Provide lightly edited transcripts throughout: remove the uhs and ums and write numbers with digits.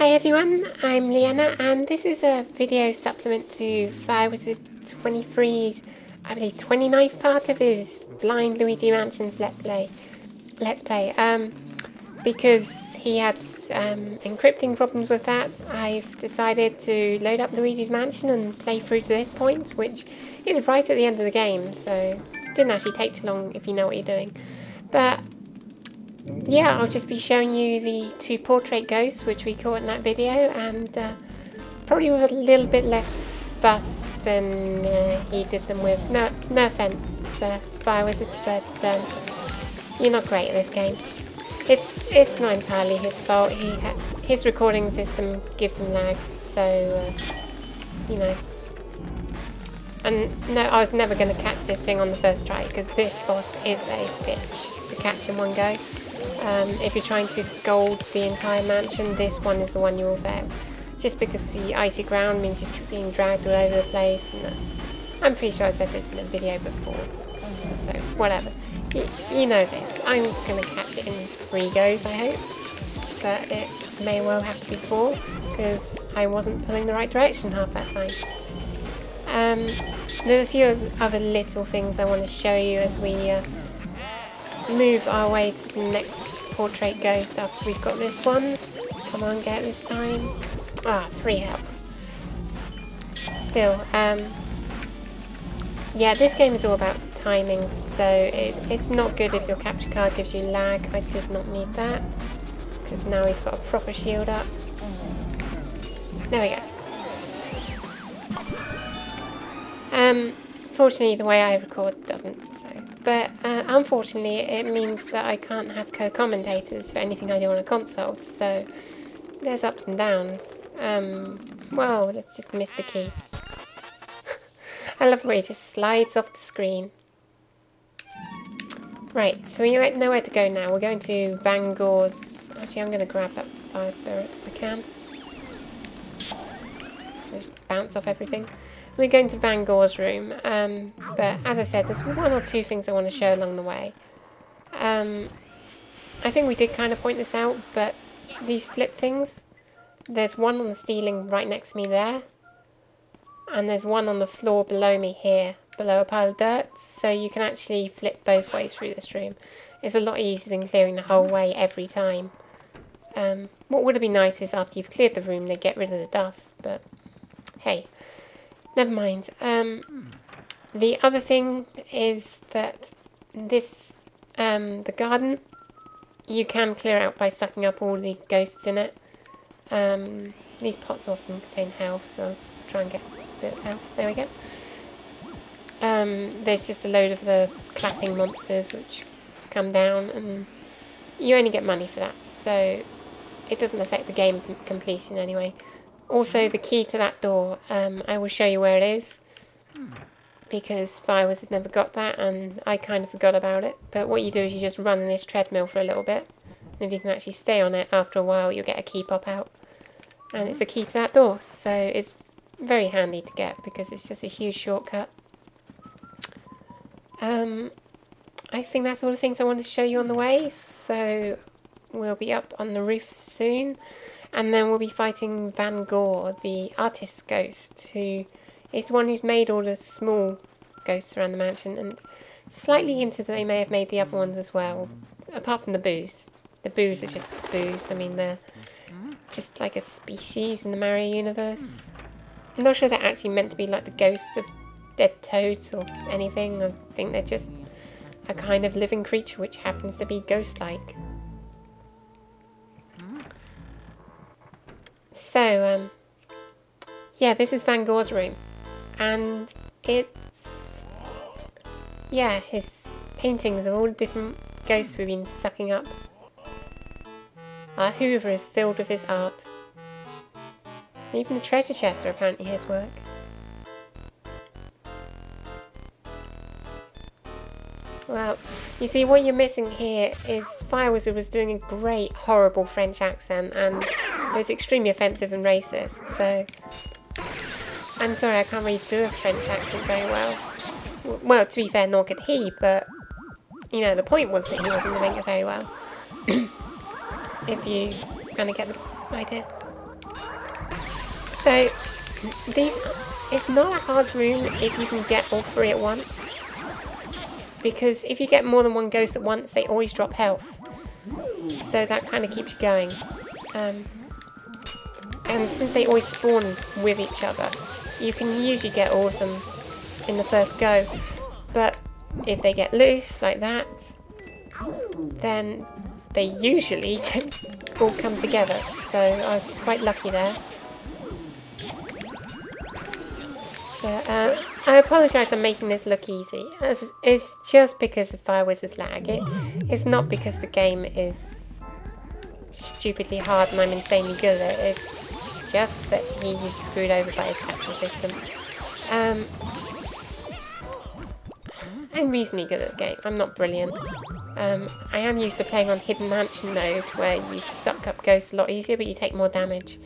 Hi everyone, I'm Leanna and this is a video supplement to Fire Wizard 23's, I believe 29th part of his Blind Luigi Mansion's Let's Play. Because he had encrypting problems with that, I've decided to load up Luigi's Mansion and play through to this point, which is right at the end of the game, so it didn't actually take too long if you know what you're doing. But yeah, I'll just be showing you the two portrait ghosts which we caught in that video, and probably with a little bit less fuss than he did them with. No offense, Fire Wizard, but you're not great at this game. It's not entirely his fault. His recording system gives him lag, so you know. And no, I was never going to catch this thing on the first try because this boss is a bitch to catch in one go. If you're trying to gold the entire mansion, this one is the one you will fail. Just because the icy ground means you're being dragged all over the place. And, I'm pretty sure I said this in a video before, so whatever. You know this. I'm going to catch it in 3 goes, I hope. But it may well have to be 4, because I wasn't pulling the right direction half that time. There's a few other little things I want to show you as we move our way to the next portrait ghost after we've got this one. Come on, get it this time. Ah, free help. Still, yeah, this game is all about timing, so it's not good if your capture card gives you lag. I did not need that, because now he's got a proper shield up. There we go. Fortunately the way I record doesn't, so. But unfortunately it means that I can't have co-commentators for anything I do on a console, so there's ups and downs. Well, let's just miss the key. I love the way it just slides off the screen. Right, so we know where to go now. We're going to Van Gogh's. Actually, I'm going to grab that fire spirit if I can. Just bounce off everything. We're going to Van Gogh's room, but as I said, there's 1 or 2 things I want to show along the way. I think we did kind of point this out, but these flip things, there's one on the ceiling right next to me there, and there's one on the floor below me here, below a pile of dirt, so you can actually flip both ways through this room. It's a lot easier than clearing the whole way every time. What would have been nice is after you've cleared the room, they get rid of the dust, but hey. Never mind. The other thing is that this, the garden, you can clear out by sucking up all the ghosts in it. These pots often contain health, so I'll try and get a bit of health. There we go. There's just a load of the clapping monsters which come down, and you only get money for that, so it doesn't affect the game completion anyway. Also, the key to that door, I will show you where it is, because Fire Wizard never got that, and I kind of forgot about it. But what you do is you just run this treadmill for a little bit, and if you can actually stay on it, after a while you'll get a key pop out. And it's the key to that door, so it's very handy to get, because it's just a huge shortcut. I think that's all the things I wanted to show you on the way, so we'll be up on the roof soon. And then we'll be fighting Van Gogh, the Arteest ghost, who is the one who's made all the small ghosts around the mansion, and slightly hinted that they may have made the other ones as well, apart from the boos. The boos are just boos. I mean, they're just like a species in the Mario universe. I'm not sure they're actually meant to be like the ghosts of dead toads or anything. I think they're just a kind of living creature which happens to be ghost-like. So, yeah, this is Van Gogh's room, and it's, yeah, his paintings of all the different ghosts we've been sucking up. Our Hoover is filled with his art. And even the treasure chests are apparently his work. Well, you see, what you're missing here is Fire Wizard was doing a great, horrible French accent, and it was extremely offensive and racist, so I'm sorry, I can't really do a French accent very well. Well, to be fair, nor could he, but, you know, the point was that he wasn't doing it very well. If you kind of get the idea. So, it's not a hard room if you can get all 3 at once. Because if you get more than one ghost at once, they always drop health. So that kind of keeps you going. And since they always spawn with each other, you can usually get all of them in the first go. But if they get loose like that, then they usually don't all come together. So I was quite lucky there. But I apologise for making this look easy. It's just because the Fire Wizard's lag. It's not because the game is stupidly hard and I'm insanely good at it. It's just that he's screwed over by his capture system. I'm reasonably good at the game. I'm not brilliant. I am used to playing on Hidden Mansion mode, where you suck up ghosts a lot easier, but you take more damage.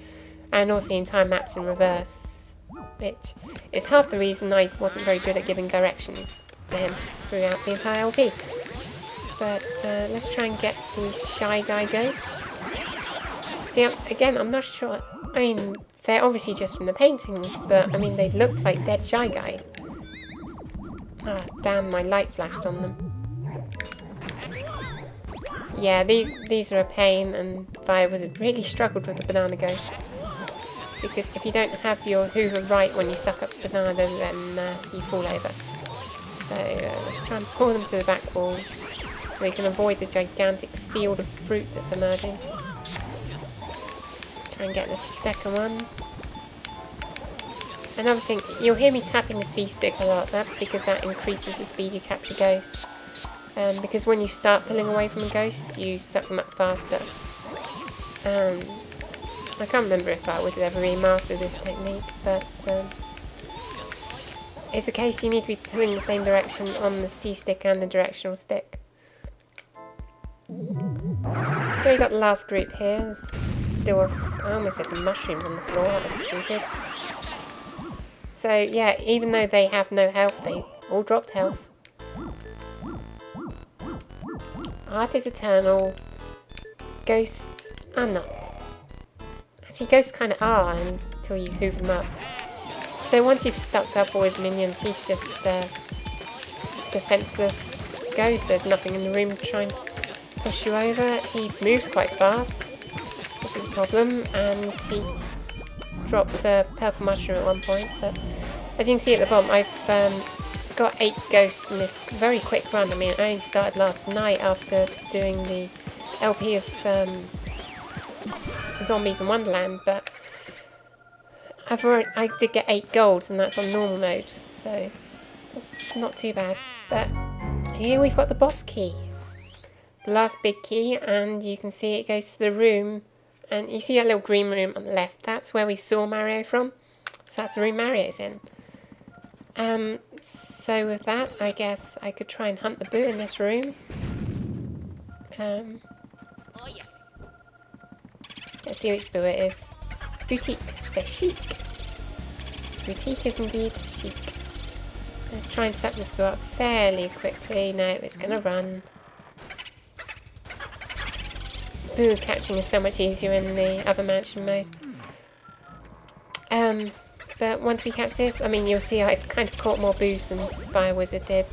And also the entire map's in reverse, which is half the reason I wasn't very good at giving directions to him throughout the entire LP. But let's try and get these Shy Guy ghosts. See, again, I'm not sure. I mean, they're obviously just from the paintings, but I mean, they look like dead Shy Guys. Ah, damn, my light flashed on them. Yeah, these are a pain, and Fire Wizard really struggled with the banana ghost. Because if you don't have your hoover right when you suck up the banana, then you fall over. So let's try and pull them to the back wall, so we can avoid the gigantic field of fruit that's emerging. Try and get the second one. Another thing, you'll hear me tapping the C stick a lot. That's because that increases the speed you capture ghosts. Because when you start pulling away from a ghost, you suck them up faster. I can't remember if I was ever remastered this technique, but it's a case you need to be pulling the same direction on the C stick and the directional stick. So we got the last group here. There's still I almost hit the mushrooms on the floor. That was stupid. So yeah, even though they have no health, they all dropped health. Art is eternal. Ghosts are not. Actually, ghosts kind of are until you hoover them up. So once you've sucked up all his minions, he's just a defenseless ghost. There's nothing in the room to try and push you over. He moves quite fast, which is a problem, and he drops a purple mushroom at one point. But as you can see at the bottom, I've got 8 ghosts in this very quick run. I mean, I only started last night after doing the LP of Zombies in Wonderland, but I did get 8 golds, and that's on normal mode, so that's not too bad. But here we've got the boss key, the last big key, and you can see it goes to the room, and you see that little green room on the left. That's where we saw Mario from, so that's the room Mario's in. So with that, I guess I could try and hunt the boo in this room. Let's see which boo it is. Boutique. C'est chic. Boutique is indeed chic. Let's try and suck this boo up fairly quickly. No, it's going to run. Boo catching is so much easier in the other mansion mode. But once we catch this, I mean, you'll see I've kind of caught more boos than Fire Wizard did.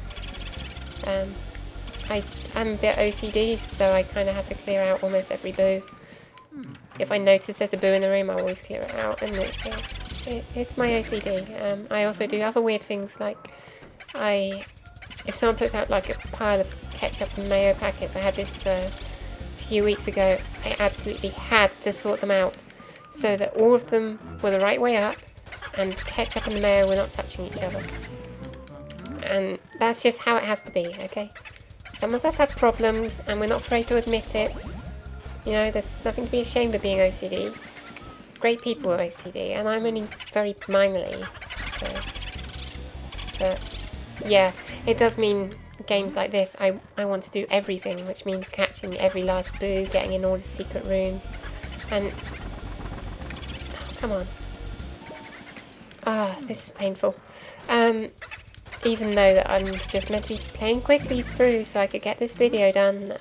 I'm a bit OCD, so I kind of have to clear out almost every boo. If I notice there's a boo in the room, I always clear it out, and it's my OCD. I also do other weird things, like if someone puts out like a pile of ketchup and mayo packets, I had this a few weeks ago, I absolutely had to sort them out so that all of them were the right way up, and ketchup and the mayo were not touching each other. And that's just how it has to be, okay? Some of us have problems, and we're not afraid to admit it. You know, there's nothing to be ashamed of being OCD. Great people are OCD, and I'm only very minorly, so... But, yeah, it does mean games like this, I want to do everything, which means catching every last boo, getting in all the secret rooms, and... Oh, come on. Ah, this is painful. Even though that I'm just meant to be playing quickly through so I could get this video done,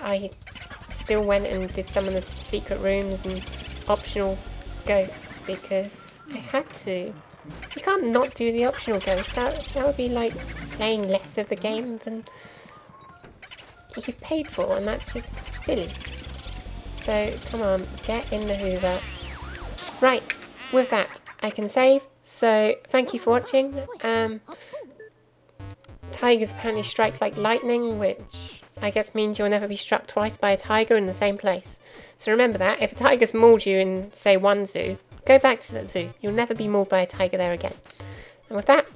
I still went and did some of the secret rooms and optional ghosts because I had to. You can't not do the optional ghosts. That would be like playing less of the game than you've paid for, and that's just silly. So come on, get in the Hoover. Right, with that I can save. So thank you for watching. Tigers apparently strike like lightning, which I guess means you'll never be struck twice by a tiger in the same place. So remember that. If a tiger's mauled you in, say, one zoo, go back to that zoo. You'll never be mauled by a tiger there again. And with that,